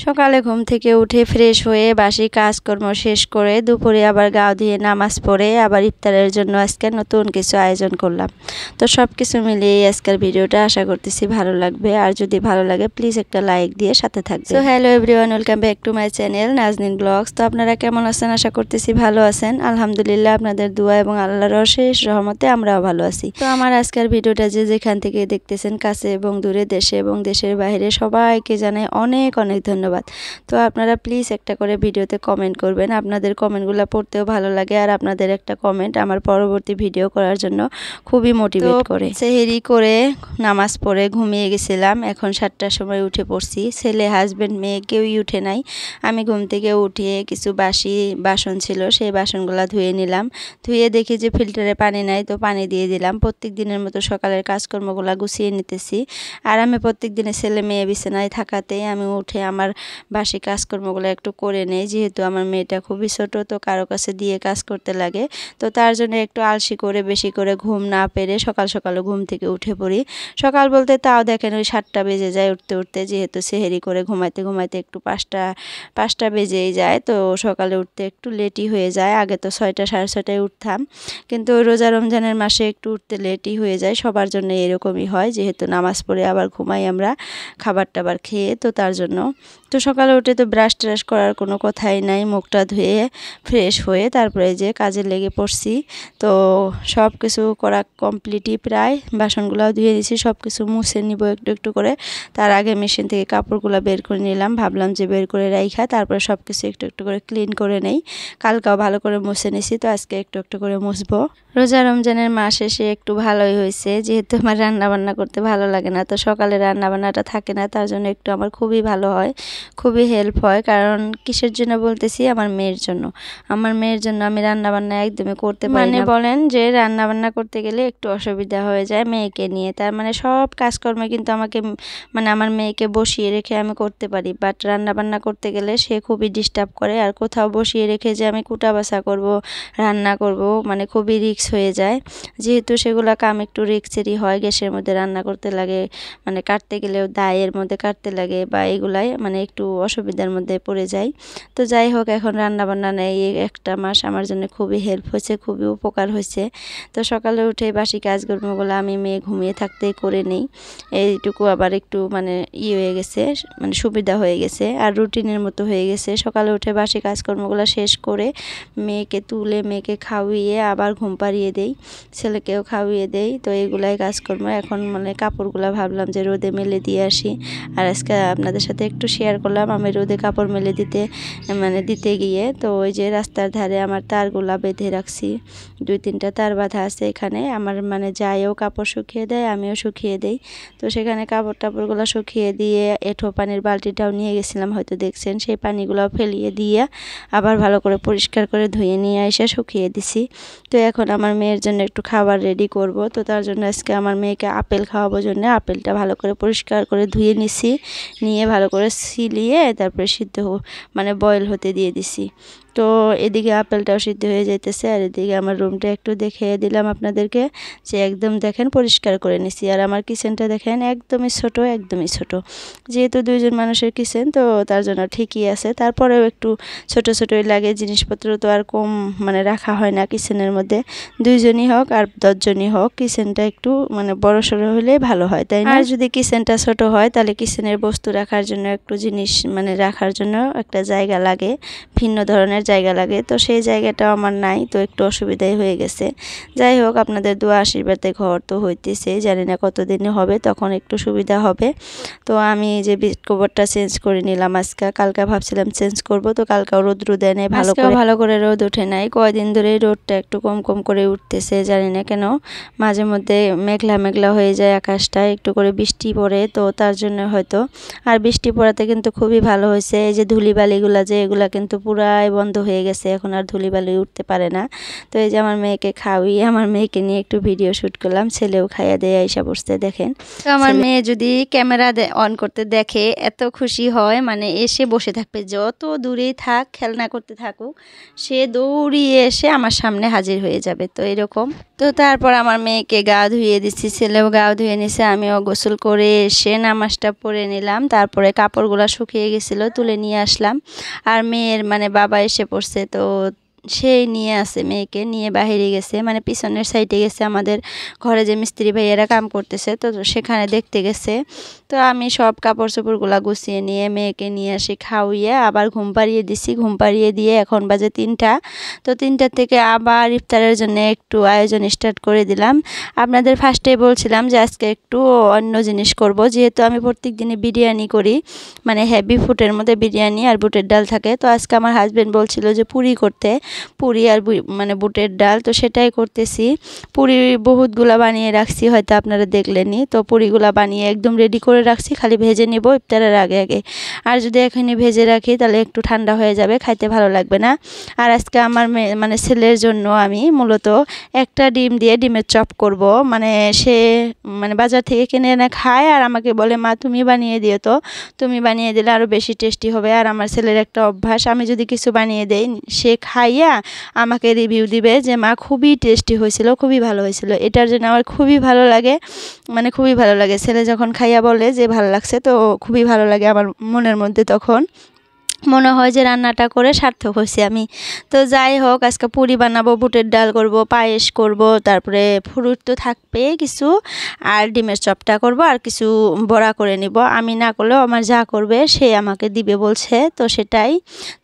সকালে ঘুম থেকে উঠে ফ্রেশ হয়ে বাসি কাজকর্ম শেষ করে দুপুরে আবার গা ধুয়ে নামাজ পড়ে আবার ইফতারের জন্য আজকে নতুন কিছু আয়োজন করলাম। তো সব কিছু মিলিয়ে আজকের ভিডিওটা আশা করতেছি ভালো লাগবে, আর যদি ভালো লাগে প্লিজ একটা লাইক দিয়ে সাথে থাকবে। So hello everyone, welcome back to my channel Nazneen blogs. তো আপনারা কেমন আছেন? আশা করতেছি ভালো আছেন। আলহামদুলিল্লাহ, আপনাদের দোয়া এবং আল্লাহর অশেষ রহমতে আমরাও ভালো আছি। তো আমার আজকের ভিডিওটা যে যেখান থেকে দেখতেছেন, কাছে এবং দূরে, দেশে এবং দেশের বাইরে, সবাইকে জানাই অনেক অনেক ধন্যবাদ। তো আপনারা প্লিজ একটা করে ভিডিওতে কমেন্ট করবেন, আপনাদের কমেন্টগুলো পড়তেও ভালো লাগে, আর আপনাদের একটা কমেন্ট আমার পরবর্তী ভিডিও করার জন্য খুবই মোটিভেট করে। সেহেরি করে নামাজ পড়ে ঘুমিয়ে গেছিলাম, এখন 7টার সময় উঠে পড়ছি। ছেলে, হাজব্যান্ড, মেয়ে কেউই উঠে নাই। আমি ঘুম থেকে উঠে কিছু বাসি বাসন ছিল, সেই বাসনগুলো ধুয়ে নিলাম। ধুয়ে দেখি যে ফিল্টারে পানি নাই, তো পানি দিয়ে দিলাম। প্রত্যেক দিনের মতো সকালের কাজকর্মগুলো গুছিয়ে নিতেছি। আর আমি প্রত্যেক দিনে ছেলে মেয়ে বিছানায় থাকাতেই আমি উঠে আমার বাসি কাজকর্মগুলো একটু করে নেই, যেহেতু আমার মেয়েটা খুবই ছোট, তো কারো কাছে দিয়ে কাজ করতে লাগে। তো তার জন্য একটু আলসি করে বেশি করে ঘুম না পেরে সকাল সকালে ঘুম থেকে উঠে পড়ি। সকাল বলতে তাও দেখেন ওই 7টা বেজে যায় উঠতে উঠতে, যেহেতু সেহেরি করে ঘুমাইতে ঘুমাইতে একটু পাঁচটা বেজেই যায়। তো সকালে উঠতে একটু লেটই হয়ে যায়। আগে তো 6টা সাড়ে 6টায় উঠতাম, কিন্তু রোজা রমজানের মাসে একটু উঠতে লেটই হয়ে যায়। সবার জন্য এরকমই হয়, যেহেতু নামাজ পড়ে আবার ঘুমাই আমরা খাবার টাবার খেয়ে, তো তার জন্য। তো সকালে উঠে তো ব্রাশ ট্রাশ করার কোনো কথাই নাই, মুখটা ধুয়ে ফ্রেশ হয়ে তারপরে যে কাজে লেগে পড়ছি। তো সব কিছু করা কমপ্লিটই প্রায়, বাসনগুলোও ধুয়ে নিয়েছি, সব কিছু মুছে নিব একটু একটু করে। তার আগে মেশিন থেকে কাপড়গুলো বের করে নিলাম, ভাবলাম যে বের করে রাইখা তারপরে সব কিছু একটু একটু করে ক্লিন করে নেই। কালকেও ভালো করে মুছে নিছি, তো আজকে একটু একটু করে মুছবো। রোজা রমজানের মাস এসে একটু ভালোই হয়েছে, যেহেতু আমার রান্না বান্না করতে ভালো লাগে না, তো সকালে রান্না বান্নাটা থাকে না, তার জন্য একটু আমার খুবই ভালো হয়, খুবই হেল্প হয়। কারণ কিসের জন্য বলতেছি, আমার মেয়ের জন্য। আমার মেয়ের জন্য আমি রান্না বান্না একদমই করতে পারি না। বলেন যে রান্না বান্না করতে গেলে একটু অসুবিধা হয়ে যায় মেয়েকে নিয়ে, তার মানে সব কাজকর্মে কিন্তু আমাকে আমার মেয়েকে বসিয়ে রেখে আমি করতে পারি, বাট রান্না বান্না করতে গেলে সে খুবই ডিস্টার্ব করে। আর কোথাও বসিয়ে রেখে যে আমি কুটা বাছা করব, রান্না করব, খুবই রিস্ক হয়ে যায়। যেহেতু সেগুলো কাম একটু রিস্কেরই হয়, গ্যাসের মধ্যে রান্না করতে লাগে, কাটতে গেলেও দায়ের মধ্যে কাটতে লাগে, বা এগুলাই একটু অসুবিধার মধ্যে পড়ে যায়। তো যাই হোক, এখন রান্না বান্না নেই, এই একটা মাস আমার জন্য খুবই হেল্প হয়েছে, খুবই উপকার হয়েছে। তো সকালে উঠে বাসি কাজকর্মগুলো আমি মেয়ে ঘুমিয়ে থাকতেই করে নিই। এইটুকু আবার একটু হয়ে গেছে, সুবিধা হয়ে গেছে, আর রুটিনের মতো হয়ে গেছে। সকালে উঠে বাসি কাজকর্মগুলো শেষ করে মেয়েকে তুলে মেয়েকে খাওয়িয়ে আবার ঘুম পাড়িয়ে দেই, ছেলেকেও খাওয়িয়ে দেই। তো এইগুলাই কাজকর্ম। এখন কাপড়গুলো ভাবলাম যে রোদে মেলে দিয়ে আসি, আর আজকে আপনাদের সাথে একটু শেয়ার করলাম আমি রোদে কাপড় মেলে দিতে গিয়ে। তো ওই যে রাস্তার ধারে আমার তারগুলা বেঁধে রাখছি, 2-3টা তার বাঁধা আছে এখানে। আমার যাইও কাপড় শুকিয়ে দেয়, আমিও শুকিয়ে দেই। তো সেখানে কাপড় টাপড়গুলো শুকিয়ে দিয়ে এঁঠো পানির বালতিটাও নিয়ে গেছিলাম, হয়তো দেখছেন, সেই পানিগুলোও ফেলিয়ে দিয়ে আবার ভালো করে পরিষ্কার করে ধুয়ে নিয়ে এসে শুকিয়ে দিছি। তো এখন আমার মেয়ের জন্য একটু খাবার রেডি করব। তো তার জন্য আজকে আমার মেয়েকে আপেল খাওয়াবো জন্য আপেলটা ভালো করে পরিষ্কার করে ধুয়ে নিয়ে ভালো করে ছিলিয়ে তারপরে সিদ্ধ বয়েল হতে দিয়ে দিছি। তো এদিকে আপেলটাও সিদ্ধ হয়ে যাইতেছে, আর এদিকে আমার রুমটা একটু দেখিয়ে দিলাম আপনাদেরকে, যে একদম দেখেন পরিষ্কার করে নিছি। আর আমার কিচেনটা দেখেন একদমই ছোট, যেহেতু 2জন মানুষের কিচেন, তো তার জন্য ঠিকই আছে। তারপরেও একটু ছোটোই লাগে, জিনিসপত্র তো আর কম রাখা হয় না কিচেনের মধ্যে। 2জনই হোক আর 10জনই হোক, কিচেনটা একটু বড় সড়ো হলেই ভালো হয়, তাই না? আর যদি কিচেনটা ছোট হয় তাহলে কিচেনের বস্তু রাখার জন্য একটু জিনিস রাখার জন্য একটা জায়গা লাগে, ভিন্ন ধরনের জায়গা লাগে। তো সেই জায়গাটাও আমার নাই, তো একটু অসুবিধাই হয়ে গেছে। যাই হোক, আপনাদের দোয়া আশীর্বাদে ঘর তো হইতেছে, জানি না কতদিনে হবে, তখন একটু সুবিধা হবে। তো আমি যে বেড কভারটা চেঞ্জ করে নিলাম আজকে, কালকে ভাবছিলাম চেঞ্জ করব, তো কালকেও রোদ দেয় নাই, ভালো করে রোদ ওঠে নাই। কয়দিন ধরে রোদটা একটু কম করে উঠতেছে, জানি না কেন। মাঝে মধ্যে মেঘলা হয়ে যায় আকাশটা, একটু করে বৃষ্টি পড়ে, তো তার জন্য হয়তো। আর বৃষ্টি পড়াতে কিন্তু খুবই ভালো হয়েছে। এই যে ধুলিবালিগুলা যে এগুলা কিন্তু পুরাই বন্ধ বন্ধ হয়ে গেছে, এখন আর ধুলিবালি উঠতে পারে না। তো এই যে আমার মেয়েকে খাওয়িয়ে আমার মেয়েকে নিয়ে একটু ভিডিও শ্যুট করলাম, ছেলেও খাইয়া দিয়ে আইসা বসতে দেখেন। তো আমার মেয়ে যদি ক্যামেরা অন করতে দেখে এত খুশি হয়, মানে এসে বসে থাকবে, যত দূরেই থাক খেলনা করতে থাকুক, সে দৌড়িয়ে এসে আমার সামনে হাজির হয়ে যাবে। তো এরকম। তো তারপর আমার মেয়েকে গা ধুইয়ে দিচ্ছি, ছেলেও গা ধুয়ে নিছে, আমিও গোসল করে এসে নামাজটা পড়ে নিলাম। তারপরে কাপড়গুলো শুকিয়ে গেছিলো, তুলে নিয়ে আসলাম। আর মেয়ের মানে বাবা এসে পড়ছে, তো সেই নিয়ে আসে, মেয়েকে নিয়ে বাহিরে গেছে, মানে পিছনের সাইডে গেছে, আমাদের ঘরে যে মিস্ত্রি ভাইয়েরা কাম করতেছে, তো সেখানে দেখতে গেছে। তো আমি সব কাপড় চোপড়গুলো গুছিয়ে নিয়ে মেয়েকে নিয়ে আসি খাওয়িয়ে, আবার ঘুম পাড়িয়ে দিছি। ঘুম পাড়িয়ে দিয়ে এখন বাজে 3টা। তো 3টার থেকে আবার ইফতারের জন্য একটু আয়োজন স্টার্ট করে দিলাম। আপনাদের ফার্স্টেই বলছিলাম যে আজকে একটু অন্য জিনিস করব, যেহেতু আমি প্রত্যেক দিনই বিরিয়ানি করি, মানে হেভি ফুডের মধ্যে বিরিয়ানি আর বুটের ডাল থাকে। তো আজকে আমার হাজব্যান্ড বলছিল যে পুরি করতে, পুরি আর মানে বুটের ডাল, তো সেটাই করতেছি। পুরি বহুতগুলা বানিয়ে রাখছি, হয়তো আপনারা দেখলেনই। তো পুরিগুলা বানিয়ে একদম রেডি করে রাখছি, খালি ভেজে নিব ইফতারের আগে আগে। আর যদি এখানে ভেজে রাখি তাহলে একটু ঠান্ডা হয়ে যাবে, খাইতে ভালো লাগবে না। আর আজকে আমার মানে ছেলের জন্য আমি মূলত একটা ডিম দিয়ে ডিমের চপ করব। মানে সে মানে বাজার থেকে কিনে এনে খায় আর আমাকে বলে, মা তুমি বানিয়ে দিও, তো তুমি বানিয়ে দিলে আরও বেশি টেস্টি হবে। আর আমার ছেলের একটা অভ্যাস, আমি যদি কিছু বানিয়ে দেই সে খাইয়া আমাকে রিভিউ দিবে যে মা খুবই টেস্টি হয়েছিল, খুবই ভালো হয়েছিল। এটার জন্য আমার খুবই ভালো লাগে, মানে খুবই ভালো লাগে। ছেলে যখন খাইয়া বলে যে ভালো লাগছে, তো খুবই ভালো লাগে আমার মনের মধ্যে, তখন মনে হয় যে রান্নাটা করে সার্থক হয়েছে আমি। তো যাই হোক, আজকে পুরি বানাবো, বুটের ডাল করব, পায়েস করব, তারপরে ফ্রুট তো থাকবে কিছু, আর ডিমের চপটা করব, আর কিছু বড়া করে নিব। আমি না করলেও আমার যা করবে সে আমাকে দিবে বলছে, তো সেটাই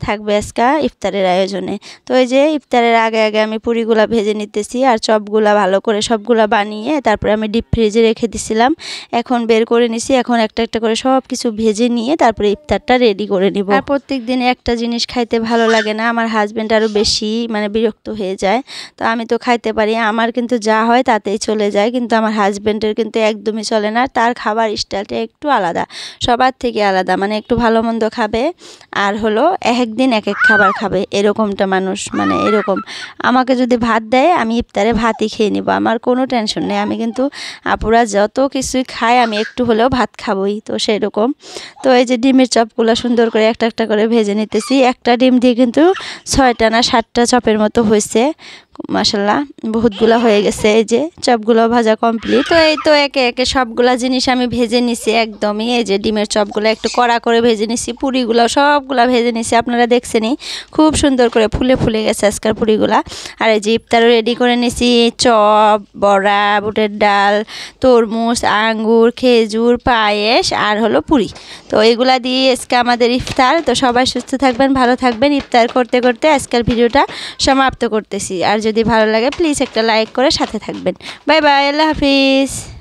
থাকবে আজকে ইফতারের আয়োজনে। তো এই যে ইফতারের আগে আগে আমি পুরিগুলা ভেজে নিতেছি, আর চপগুলা ভালো করে সবগুলা বানিয়ে তারপরে আমি ডিপ ফ্রিজে রেখে দিছিলাম। এখন বের করে নিছি, এখন একটা একটা করে সব কিছু ভেজে নিয়ে তারপরে ইফতারটা রেডি করে নিব। আর প্রত্যেক দিন একটা জিনিস খাইতে ভালো লাগে না, আমার হাজব্যান্ড আরও বেশি মানে বিরক্ত হয়ে যায়। তো আমি তো খাইতে পারি, আমার কিন্তু যা হয় তাতেই চলে যায়, কিন্তু আমার হাজব্যান্ডের কিন্তু একদমই চলে না। তার খাবার স্টাইলটা একটু আলাদা, সবার থেকে আলাদা, মানে একটু ভালো মন্দ খাবে, আর হলো একদিন এক এক খাবার খাবে, এরকমটা মানুষ, মানে এরকম। আমাকে যদি ভাত দেয় আমি ইফতারে ভাতই খেয়ে নিব, আমার কোনো টেনশন নেই। আমি কিন্তু আপুরা যত কিছুই খায় আমি একটু হলেও ভাত খাবই, তো সেই রকম। তো এই যে ডিমের চপগুলো সুন্দর করে একটা একটা করে ভেজে নিতেছি। একটা ডিম দিয়ে কিন্তু 6টা না 7টা চপের মতো হয়েছে, মাশাল্লাহ বহুতগুলো হয়ে গেছে। এই যে চপগুলো ভাজা কমপ্লিট। তো এই তো একে একে সবগুলা জিনিস আমি ভেজে নিছি একদমই। এই যে ডিমের চপগুলো একটু কড়া করে ভেজে নিছি, পুরিগুলো সবগুলা ভেজে নিছি, আপনারা দেখছেনই খুব সুন্দর করে ফুলে ফুলে গেছে আজকের পুরিগুলা। আর এই যে ইফতারও রেডি করে নিছি, চপ, বড়া, বুটের ডাল, তরমুজ, আঙ্গুর, খেজুর, পায়েস আর হলো পুরি। তো এগুলা দিয়ে আজকে আমাদের ইফতার। তো সবাই সুস্থ থাকবেন, ভালো থাকবেন। ইফতার করতে করতে আজকের ভিডিওটা সমাপ্ত করতেছি। আর যদি ভালো লাগে প্লিজ একটা লাইক করে সাথে থাকবেন। বাই বাই, আল্লাহ হাফিজ।